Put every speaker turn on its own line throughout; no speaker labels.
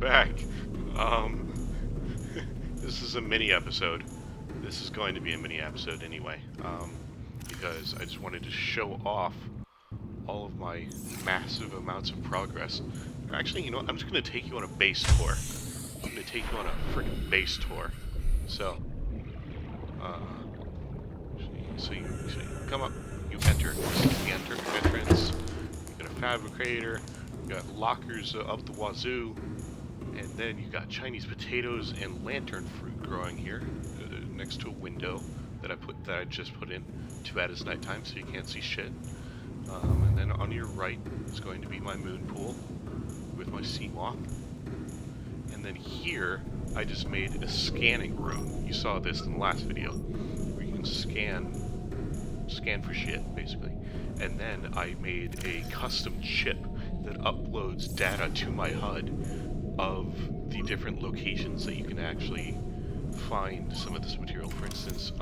back. Um, this is a mini episode. This is going to be a mini episode anyway, because I just wanted to show off all of my massive amounts of progress. Actually, you know what? I'm just going to take you on a base tour. I'm going to take you on a freaking base tour. So, so you come up, you enter. This is the entrance. You got a fabricator. You got lockers up the wazoo. And then you got Chinese potatoes and lantern fruit growing here, next to a window that I just put in. Too bad it's nighttime, so you can't see shit. And then on your right is going to be my moon pool with my sea moth. And then here, I just made a scanning room. You saw this in the last video, where you can scan for shit, basically. And then I made a custom chip that uploads data to my HUD of the different locations that you can actually find some of this material. For instance,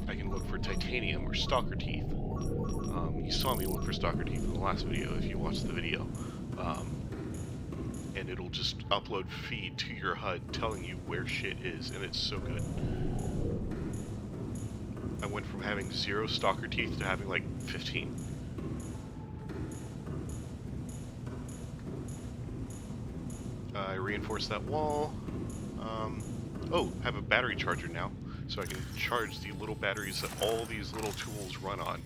I can look for titanium or stalker teeth. You saw me look for stalker teeth in the last video if you watched the video. And it'll just upload feed to your HUD telling you where shit is, and it's so good. I went from having 0 stalker teeth to having like 15. I reinforced that wall. Oh, I have a battery charger now, so I can charge the little batteries that all these little tools run on.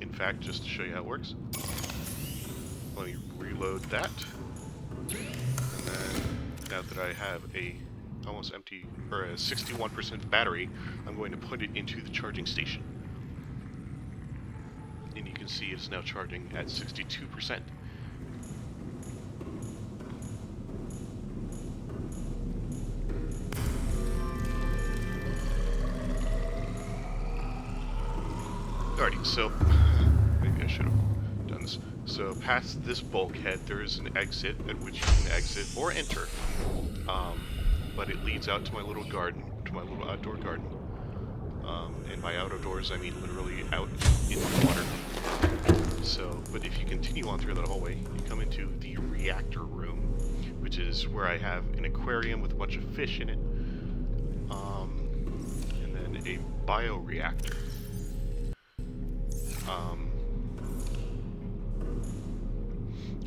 In fact, just to show you how it works, let me reload that. And then, now that I have a almost empty, or a 61% battery, I'm going to put it into the charging station. And you can see it's now charging at 62%. Alrighty, so maybe I should have done this. So past this bulkhead, there is an exit at which you can exit or enter, but it leads out to my little garden, to my little outdoor garden. And by outdoors, I mean literally out in the water. So, but if you continue on through that hallway, you come into the reactor room, which is where I have an aquarium with a bunch of fish in it, and then a bioreactor.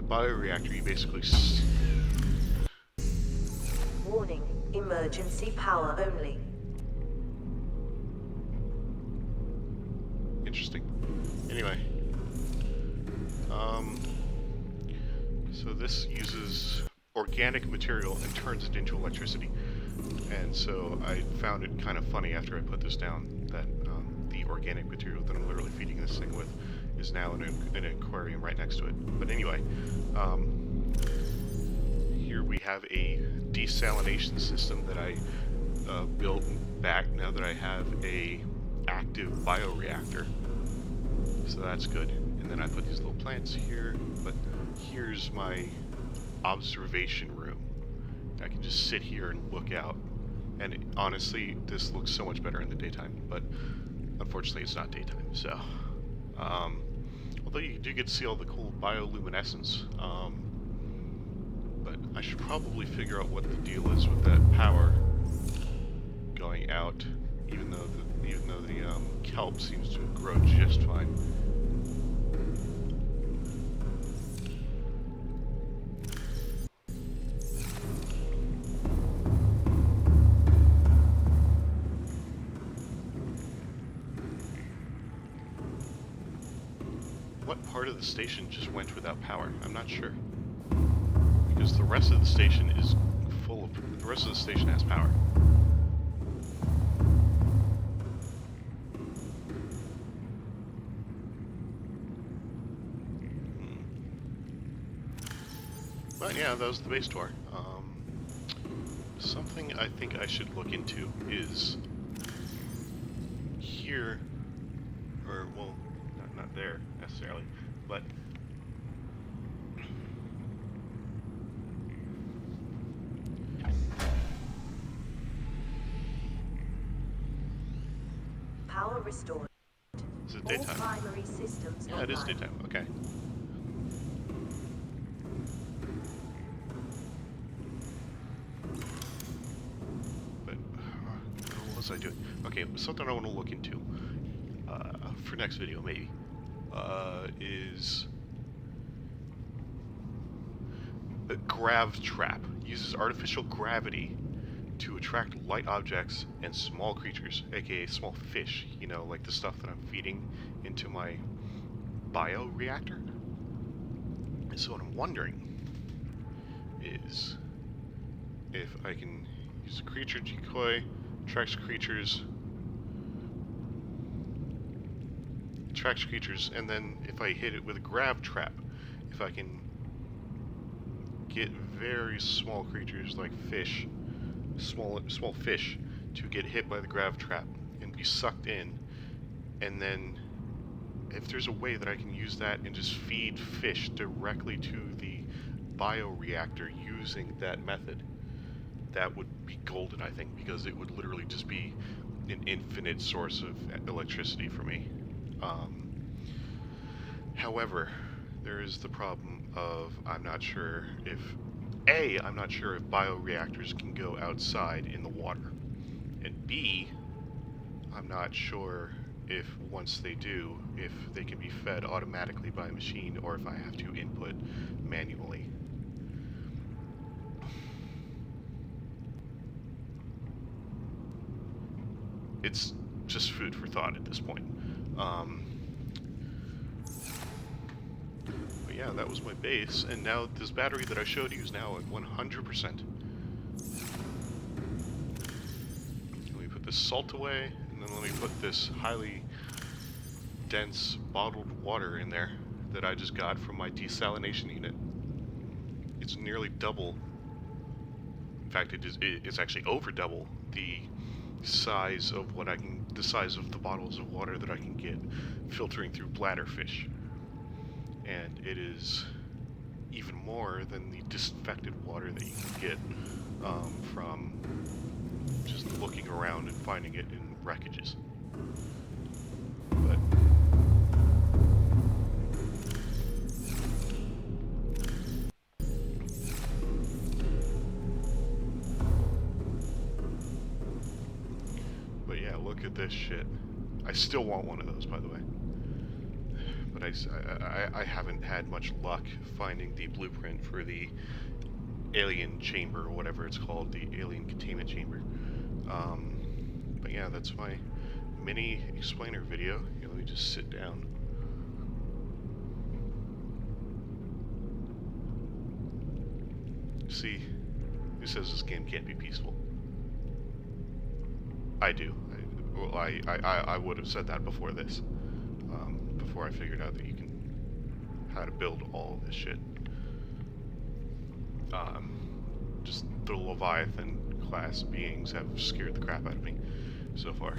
Bioreactor, you basically
warning, emergency power only.
Interesting. Anyway, so this uses organic material and turns it into electricity. And so I found it kind of funny after I put this down that the organic material that I'm literally feeding this thing with is now in an aquarium right next to it. But anyway, here we have a desalination system that I built back now that I have a active bioreactor. So that's good. And then I put these little plants here, but here's my observation room. I can just sit here and look out. And honestly, this looks so much better in the daytime, but unfortunately it's not daytime, so. Although you do get to see all the cool bioluminescence, but I should probably figure out what the deal is with that power going out, even though the kelp seems to grow just fine. What part of the station just went without power? I'm not sure. Because the rest of the station is full of... The rest of the station has power. But yeah, that was the base tour. Something I think I should look into is... Here... Or, well, not there, necessarily, but...
Power restored.
Is it daytime?
All primary systems
Yeah, it is
online.
daytime, okay. was I doing? Okay, something I want to look into for next video maybe is a grav trap. Uses artificial gravity to attract light objects and small creatures, aka small fish. You know, like the stuff that I'm feeding into my bioreactor. And so what I'm wondering is if I can use a creature decoy, attracts creatures, and then if I hit it with a grav trap, if I can get very small creatures like fish, small fish, to get hit by the grav trap and be sucked in, and then if there's a way that I can use that and just feed fish directly to the bioreactor using that method, that would be golden, I think, because it would literally just be an infinite source of electricity for me. However, there is the problem of I'm not sure if bioreactors can go outside in the water, and B, I'm not sure if once they do, if they can be fed automatically by a machine or if I have to input manually. It's just food for thought at this point. But yeah, that was my base, and now this battery that I showed you is now at 100%. Let me put this salt away, and then let me put this highly dense bottled water in there that I just got from my desalination unit. It's nearly double. In fact, it's actually over double the size of the size of the bottles of water that I can get filtering through bladderfish. And it is even more than the disinfected water that you can get from just looking around and finding it in wreckages. But yeah, look at this shit. I still want one of those, by the way. But I haven't had much luck finding the blueprint for the alien chamber, or whatever it's called, the alien containment chamber. But yeah, that's my mini explainer video. Here, let me just sit down. See, who says this game can't be peaceful? I do. I would have said that before this. Before I figured out that you can how to build all of this shit. Just the Leviathan class beings have scared the crap out of me so far.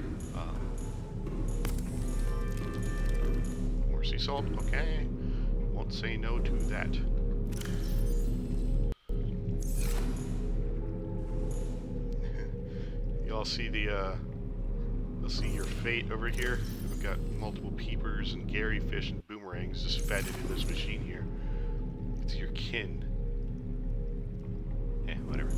More sea salt, okay. Won't say no to that. Y'all see the let's see your fate over here. We've got multiple peepers and Gary fish and boomerangs just fed into this machine here. It's your kin. Eh, whatever.